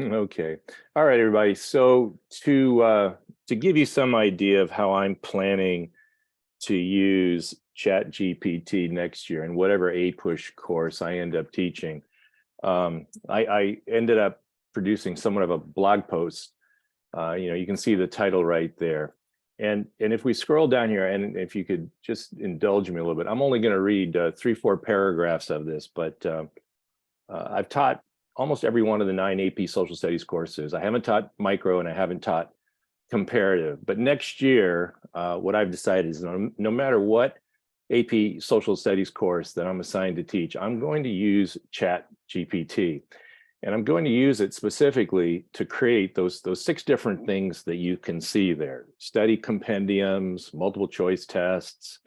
Okay. All right, everybody. So to give you some idea of how I'm planning to use ChatGPT next year in whatever APUSH course I end up teaching, I ended up producing somewhat of a blog post. You can see the title right there. And if we scroll down here, and if you could just indulge me a little bit, I'm only going to read 3-4 paragraphs of this, but I've taught almost every one of the 9 AP social studies courses. I haven't taught micro and I haven't taught comparative, but next year, what I've decided is no matter what AP social studies course that I'm assigned to teach, I'm going to use Chat GPT. And I'm going to use it specifically to create those 6 different things that you can see there: study compendiums, multiple choice tests,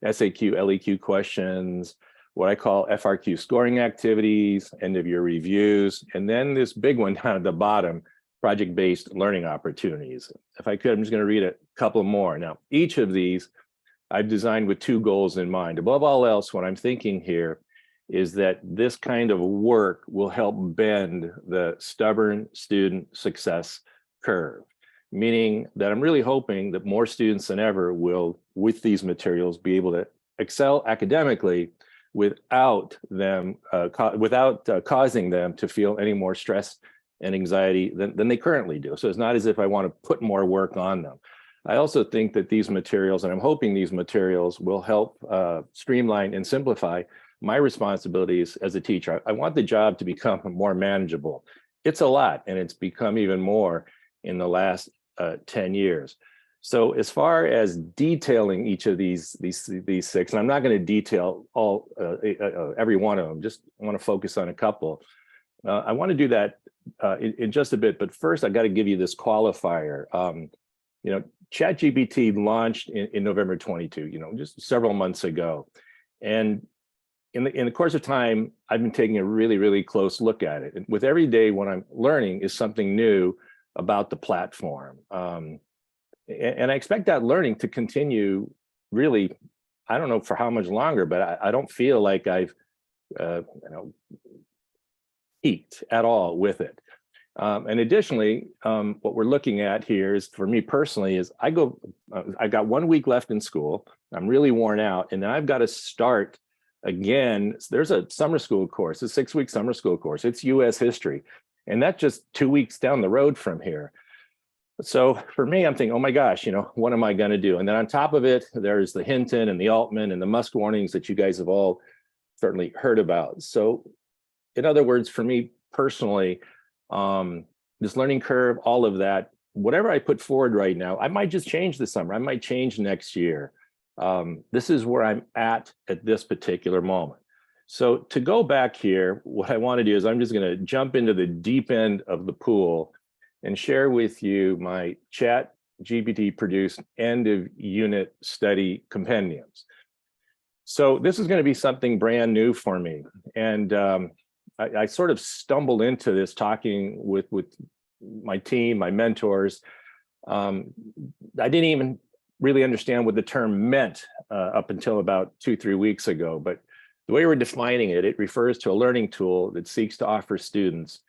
SAQ, LEQ questions, what I call FRQ scoring activities, end of year reviews, and then this big one down at the bottom, project-based learning opportunities. If I could, I'm just going to read a couple more. Now, each of these I've designed with 2 goals in mind. Above all else, what I'm thinking here is that this kind of work will help bend the stubborn student success curve, meaning that I'm really hoping that more students than ever will, with these materials, be able to excel academically without causing them to feel any more stress and anxiety than they currently do. So it's not as if I want to put more work on them. I also think that these materials, and I'm hoping these materials, will help streamline and simplify my responsibilities as a teacher. I want the job to become more manageable. It's a lot, and it's become even more in the last 10 years. So as far as detailing each of these 6, and I'm not going to detail all every one of them, just want to focus on a couple. I want to do that in just a bit, but first I got to give you this qualifier. ChatGPT launched in November 22, just several months ago, and in the course of time, I've been taking a really, really close look at it. And with every day, what I'm learning is something new about the platform. And I expect that learning to continue really, I don't know for how much longer, but I don't feel like I've peaked at all with it. And additionally, what we're looking at here is, for me personally, is I've got 1 week left in school. I'm really worn out, and then I've got to start again. There's a summer school course, a 6-week summer school course. It's US history. And that's just 2 weeks down the road from here. So for me, I'm thinking, oh my gosh, what am I going to do? And then on top of it, there's the Hinton and the Altman and the Musk warnings that you guys have all certainly heard about. So in other words, for me personally, this learning curve, all of that, whatever I put forward right now, I might just change this summer. I might change next year. This is where I'm at this particular moment. So to go back here, what I want to do is I'm just going to jump into the deep end of the pool and share with you my Chat GPT produced end of unit study compendiums. So this is going to be something brand new for me. And I sort of stumbled into this talking with my team, my mentors. I didn't even really understand what the term meant up until about 2-3 weeks ago. But the way we're defining it, it refers to a learning tool that seeks to offer students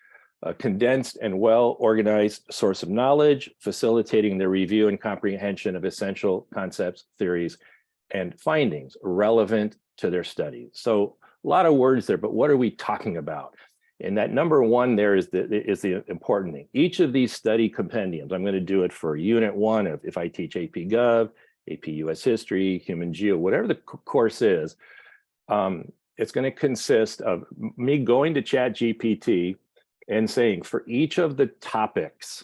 a condensed and well-organized source of knowledge, facilitating the review and comprehension of essential concepts, theories, and findings relevant to their studies. So a lot of words there, but what are we talking about? And that number 1 there is the important thing. Each of these study compendiums, I'm going to do it for Unit 1 if I teach AP Gov, AP US History, Human Geo, whatever the course is. It's going to consist of me going to ChatGPT and saying, for each of the topics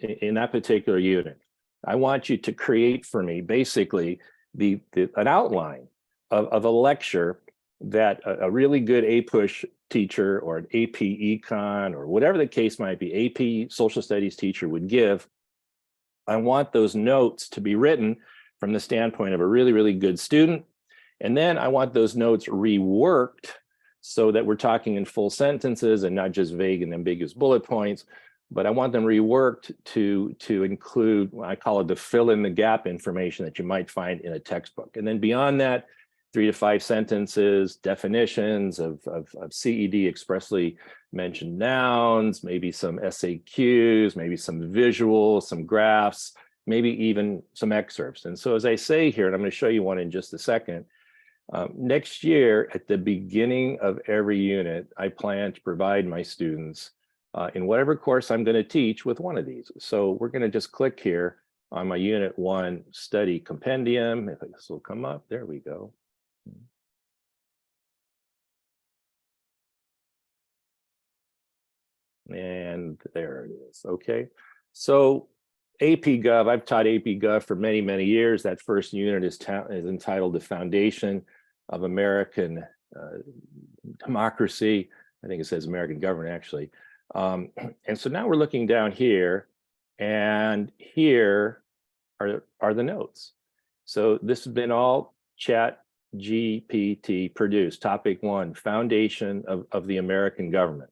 in that particular unit, I want you to create for me basically an outline of a lecture that a really good APUSH teacher or an AP Econ or whatever the case might be, AP Social Studies teacher would give. I want those notes to be written from the standpoint of a really, really good student. And then I want those notes reworked so that we're talking in full sentences and not just vague and ambiguous bullet points, but I want them reworked to include, I call it the fill in the gap information that you might find in a textbook. And then beyond that, 3 to 5 sentences, definitions of CED expressly mention nouns, maybe some SAQs, maybe some visuals, some graphs, maybe even some excerpts. And so as I say here, and I'm going to show you one in just a second, next year at the beginning of every unit, I plan to provide my students in whatever course I'm going to teach with one of these. So we're going to just click here on my Unit 1 study compendium. If this will come up, there we go. And there it is. Okay. So AP Gov, I've taught AP Gov for many, many years. That first unit is entitled The Foundation of American Democracy. I think it says American Government, actually. And so now we're looking down here, and here are the notes. So this has been all Chat GPT produced. Topic 1, Foundation of the American Government.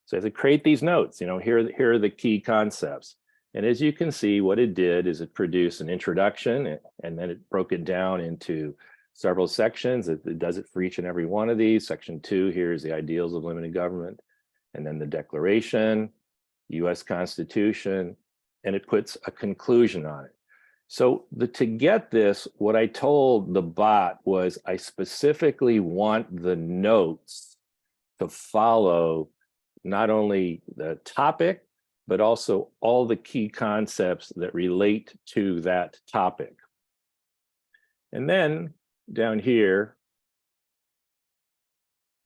So as I create these notes, here are the key concepts. And as you can see, what it did is it produced an introduction, and then it broke it down into several sections. It does it for each and every one of these. Section 2 here is the ideals of limited government, and then the Declaration, US Constitution, and it puts a conclusion on it. So to get this, what I told the bot was I specifically want the notes to follow not only the topic, but also all the key concepts that relate to that topic. And then down here,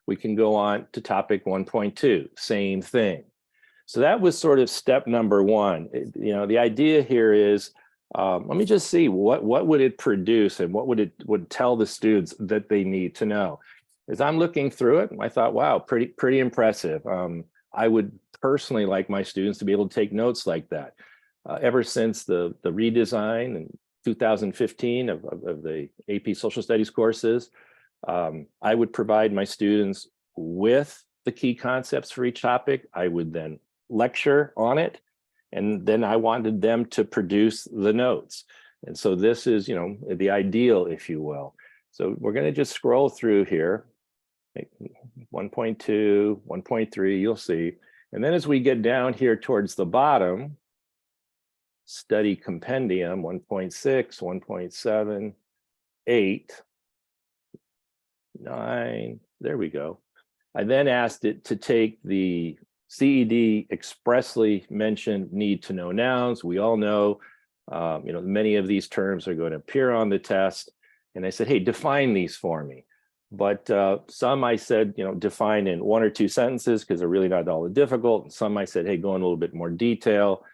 we can go on to topic 1.2, same thing. So that was sort of step number 1. The idea here is, let me just see what would it produce and what would tell the students that they need to know. As I'm looking through it, I thought, wow, pretty impressive. I would personally like my students to be able to take notes like that. Ever since the redesign in 2015 of the AP Social Studies courses, I would provide my students with the key concepts for each topic. I would then lecture on it, and then I wanted them to produce the notes. And so this is, the ideal, if you will. So we're going to just scroll through here. 1.2, 1.3, you'll see. And then as we get down here towards the bottom, study compendium, 1.6, 1.7, 8, 9, there we go. I then asked it to take the CED expressly mentioned need to know nouns. We all know, many of these terms are going to appear on the test. And I said, hey, define these for me. But some I said, define in 1 or 2 sentences because they're really not all that difficult. And some I said, hey, go in a little bit more detail.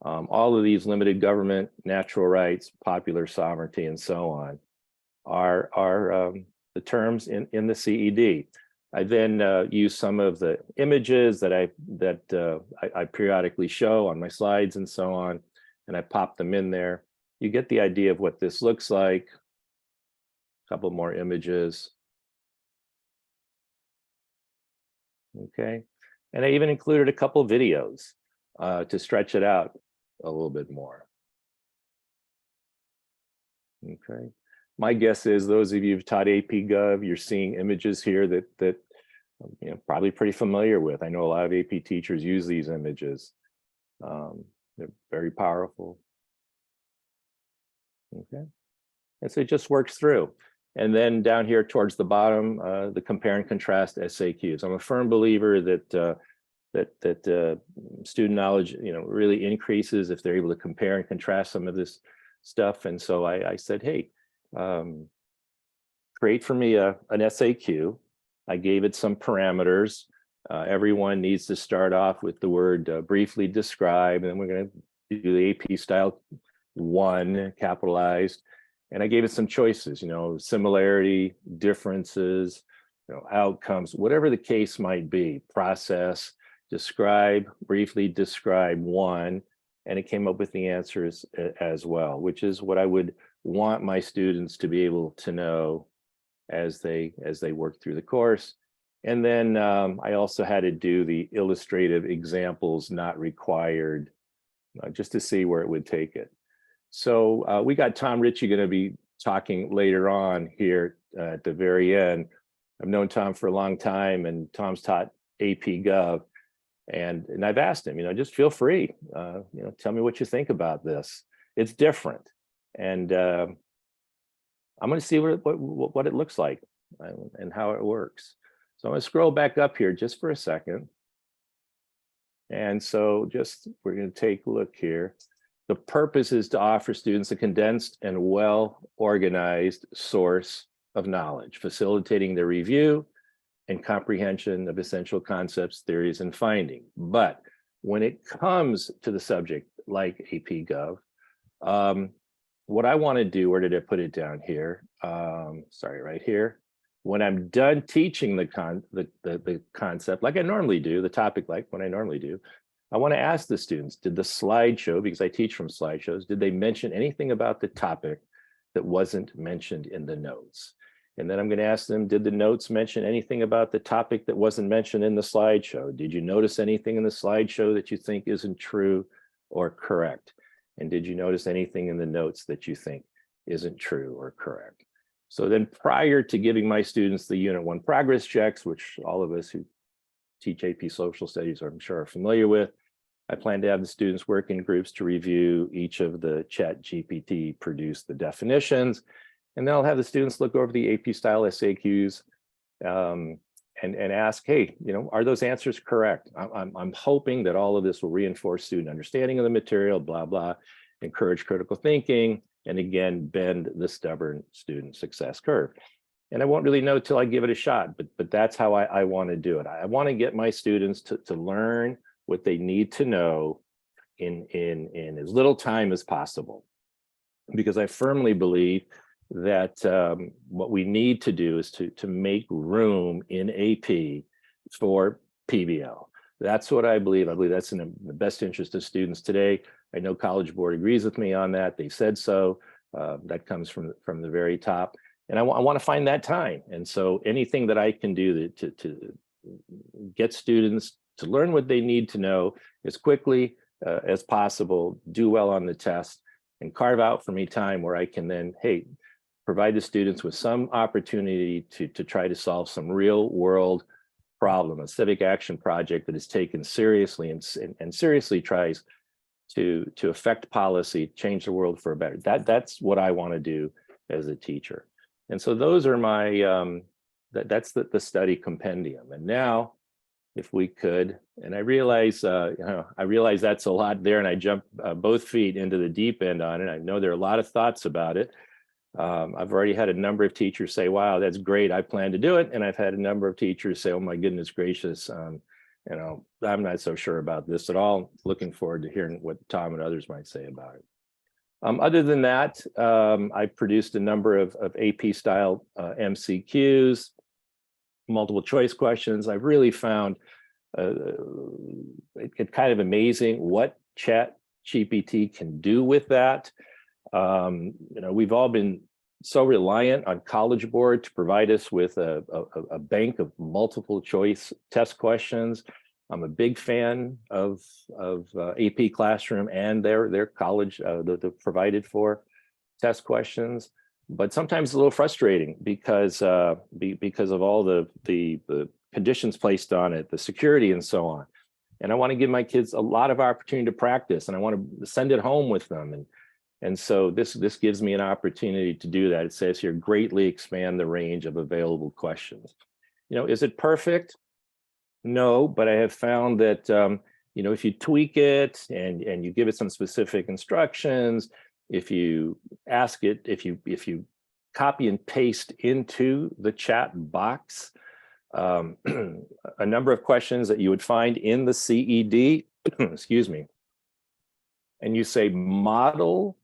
All of these limited government, natural rights, popular sovereignty, and so on are the terms in the CED. I then use some of the images that I periodically show on my slides and so on, and I pop them in there. You get the idea of what this looks like. A couple more images. Okay, and I even included a couple videos to stretch it out a little bit more. Okay, my guess is those of you who've taught AP Gov, you're seeing images here that probably pretty familiar with. I know a lot of AP teachers use these images. They're very powerful. Okay, and so it just works through. And then down here towards the bottom, the compare and contrast SAQs. I'm a firm believer that student knowledge, really increases if they're able to compare and contrast some of this stuff. And so I said, hey, create for me an SAQ. I gave it some parameters. Everyone needs to start off with the word briefly describe, and then we're going to do the AP style 1 capitalized. And I gave it some choices, similarity, differences, outcomes, whatever the case might be. Process, describe, briefly describe 1, and it came up with the answers as well, which is what I would want my students to be able to know as they work through the course. And then I also had to do the illustrative examples not required, just to see where it would take it. So we got Tom Ritchie going to be talking later on here at the very end. I've known Tom for a long time, and Tom's taught AP Gov. And I've asked him, just feel free, tell me what you think about this. It's different. And I'm going to see what it looks like and how it works. So I'm going to scroll back up here just for a second. And so we're going to take a look here. The purpose is to offer students a condensed and well-organized source of knowledge, facilitating their review and comprehension of essential concepts, theories, and finding. But when it comes to the subject like AP Gov, what I want to do, where did I put it down here? Sorry, right here. When I'm done teaching the concept like I normally do, the topic like when I normally do, I want to ask the students, did the slideshow, because I teach from slideshows, did they mention anything about the topic that wasn't mentioned in the notes? And then I'm going to ask them, did the notes mention anything about the topic that wasn't mentioned in the slideshow? Did you notice anything in the slideshow that you think isn't true or correct? And did you notice anything in the notes that you think isn't true or correct? So then prior to giving my students the Unit 1 progress checks, which all of us who teach AP Social Studies I'm sure are familiar with, I plan to have the students work in groups to review each of the ChatGPT produced the definitions. And then I'll have the students look over the AP style SAQs and ask, hey, are those answers correct? I'm hoping that all of this will reinforce student understanding of the material, blah, blah, encourage critical thinking, and again, bend the stubborn student success curve. And I won't really know till I give it a shot, but that's how I want to do it. I want to get my students to learn what they need to know in as little time as possible, because I firmly believe that what we need to do is to make room in AP for PBL. That's what I believe. I believe that's in the best interest of students today. I know College Board agrees with me on that. They said so. That comes from the very top. And I want to find that time. And so anything that I can do to get students to learn what they need to know as quickly as possible, do well on the test, and carve out for me time where I can then, hey, provide the students with some opportunity to try to solve some real world problem, a civic action project that is taken seriously and seriously tries to affect policy, change the world for a better. That's what I want to do as a teacher. And so those are my, that's the study compendium. And now, if we could, and I realize that's a lot there, and I jump both feet into the deep end on it. I know there are a lot of thoughts about it. I've already had a number of teachers say, wow, that's great, I plan to do it. And I've had a number of teachers say, oh my goodness gracious, I'm not so sure about this at all. Looking forward to hearing what Tom and others might say about it. Other than that, I produced a number of AP style MCQs, multiple choice questions. I've really found it kind of amazing what ChatGPT can do with that. We've all been so reliant on College Board to provide us with a bank of multiple choice test questions. I'm a big fan of AP Classroom and their college, the provided for test questions, but sometimes it's a little frustrating because of all the conditions placed on it, the security and so on. And I want to give my kids a lot of opportunity to practice, and I want to send it home with them. And so this gives me an opportunity to do that. It says here, greatly expand the range of available questions. Is it perfect? No, but I have found that, if you tweak it and you give it some specific instructions, if you ask it, if you copy and paste into the chat box, a number of questions that you would find in the CED, excuse me, and you say model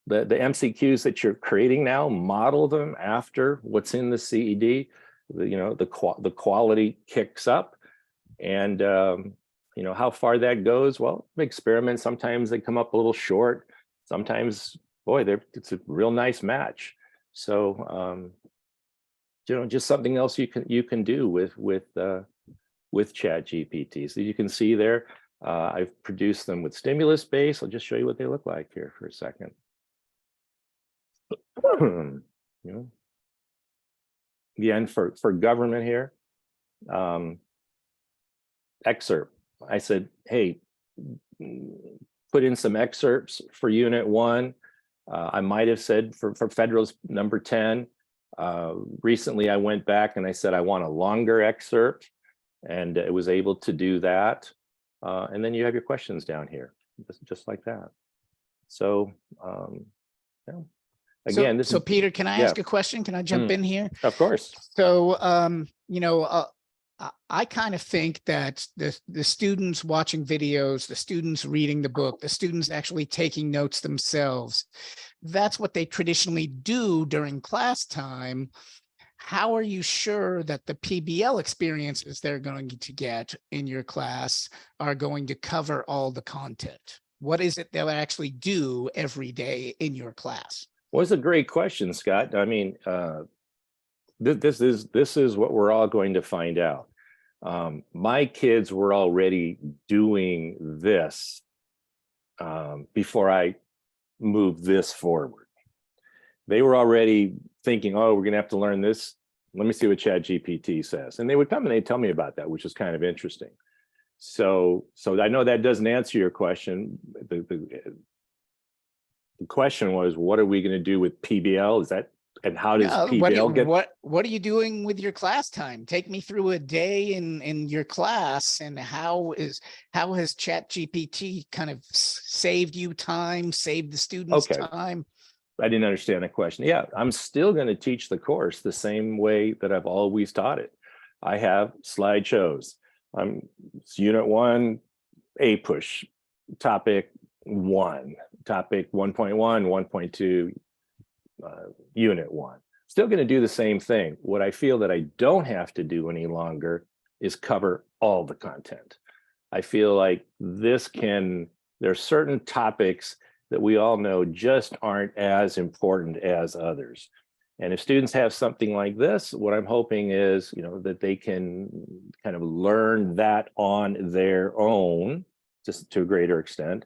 the MCQs that you're creating now, model them after what's in the CED, the quality kicks up. And how far that goes, well, experiments, sometimes they come up a little short. Sometimes, boy, it's a real nice match. So just something else you can do with ChatGPT. So you can see there, I've produced them with stimulus base. I'll just show you what they look like here for a second. Again, for government here, excerpt I said, hey, put in some excerpts for Unit 1. I might have said for Federal's number 10. Recently, I went back and I said, I want a longer excerpt, and it was able to do that. And then you have your questions down here, just like that. So, yeah. Again, so Peter, can I ask a question? Can I jump in here? Of course. So, I kind of think that the students watching videos, the students reading the book, the students actually taking notes themselves, that's what they traditionally do during class time. How are you sure that the PBL experiences they're going to get in your class are going to cover all the content? What is it they'll actually do every day in your class? Well, it's a great question, Scott. I mean, this is what we're all going to find out. My kids were already doing this before I moved this forward. They were already thinking, oh, we're going to have to learn this. Let me see what ChatGPT says. And they would come and they'd tell me about that, which is kind of interesting. So I know that doesn't answer your question. The question was, what are we going to do with PBL? Is that, and how does PBL get? What are you doing with your class time? Take me through a day in your class, and how has ChatGPT kind of saved you time, saved the students time? I didn't understand the question. Yeah, I'm still going to teach the course the same way that I've always taught it. I have slideshows. It's Unit 1, A push, topic 1, topic 1.1, 1.2, Unit 1. Still going to do the same thing. What I feel that I don't have to do any longer is cover all the content. I feel like there's certain topics that we all know just aren't as important as others. And if students have something like this, what I'm hoping is, that they can kind of learn that on their own, just to a greater extent.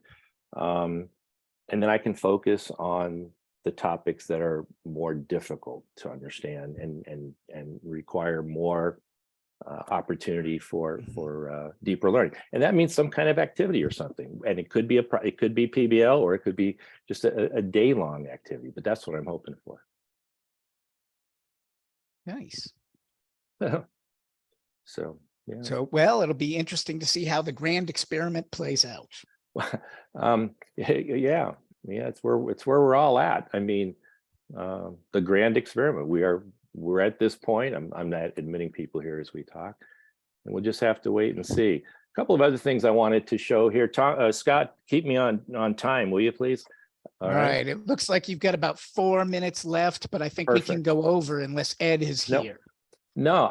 And then I can focus on the topics that are more difficult to understand and require more opportunity for deeper learning. And that means some kind of activity or something. And it could be PBL, or it could be just a day-long activity, but that's what I'm hoping for. Nice. So, yeah. So, well, it'll be interesting to see how the grand experiment plays out. Yeah, it's where we're all at. I mean, the grand experiment. We're at this point. I'm not admitting people here as we talk, and we'll just have to wait and see. A couple of other things I wanted to show here. Scott, keep me on time, will you please? All right. It looks like you've got about 4 minutes left, but I think we can go over unless Ed is here. No,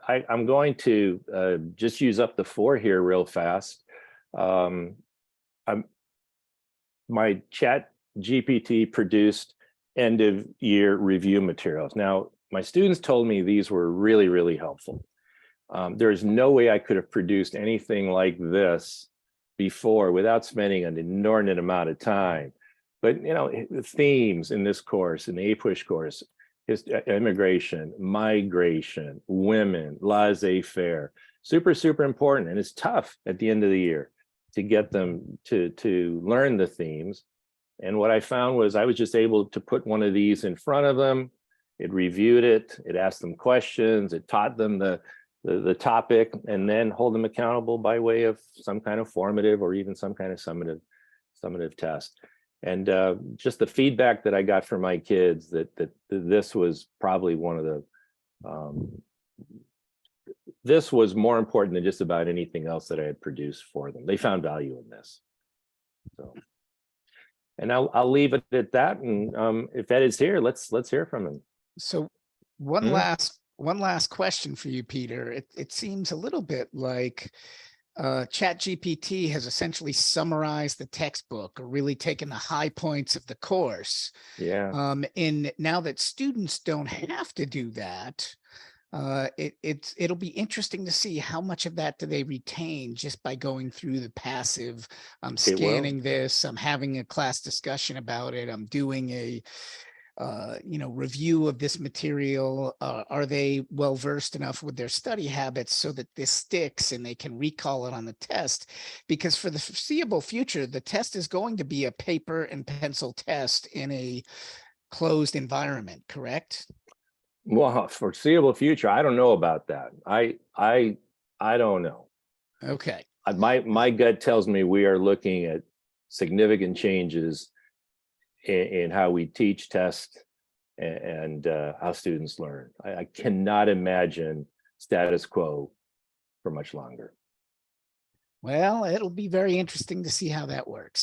I'm going to just use up the 4 here real fast. My ChatGPT produced end of year review materials. Now, my students told me these were really, really helpful. There's no way I could have produced anything like this before without spending an inordinate amount of time. But the themes in this course, in the APUSH course, is immigration, migration, women, laissez-faire, super, super important. And it's tough at the end of the year to get them to learn the themes. And what I found was I was just able to put one of these in front of them. It reviewed it, it asked them questions, it taught them the topic, and then hold them accountable by way of some kind of formative or even some kind of summative test. And just the feedback that I got from my kids that this was probably one of the this was more important than just about anything else that I had produced for them. They found value in this. So, and I'll leave it at that. And if Ed is here, let's hear from him. So one last question for you, Peter. It seems a little bit like ChatGPT has essentially summarized the textbook, or really taken the high points of the course. Yeah. And now that students don't have to do that, it'll be interesting to see how much of that do they retain just by going through the passive. I'm scanning this, I'm having a class discussion about it, I'm doing review of this material? Are they well versed enough with their study habits so that this sticks and they can recall it on the test? Because for the foreseeable future, the test is going to be a paper and pencil test in a closed environment, correct? Well, foreseeable future, I don't know about that. I don't know. Okay. My gut tells me we are looking at significant changes in how we teach, test, and how students learn. I cannot imagine status quo for much longer. Well, it'll be very interesting to see how that works.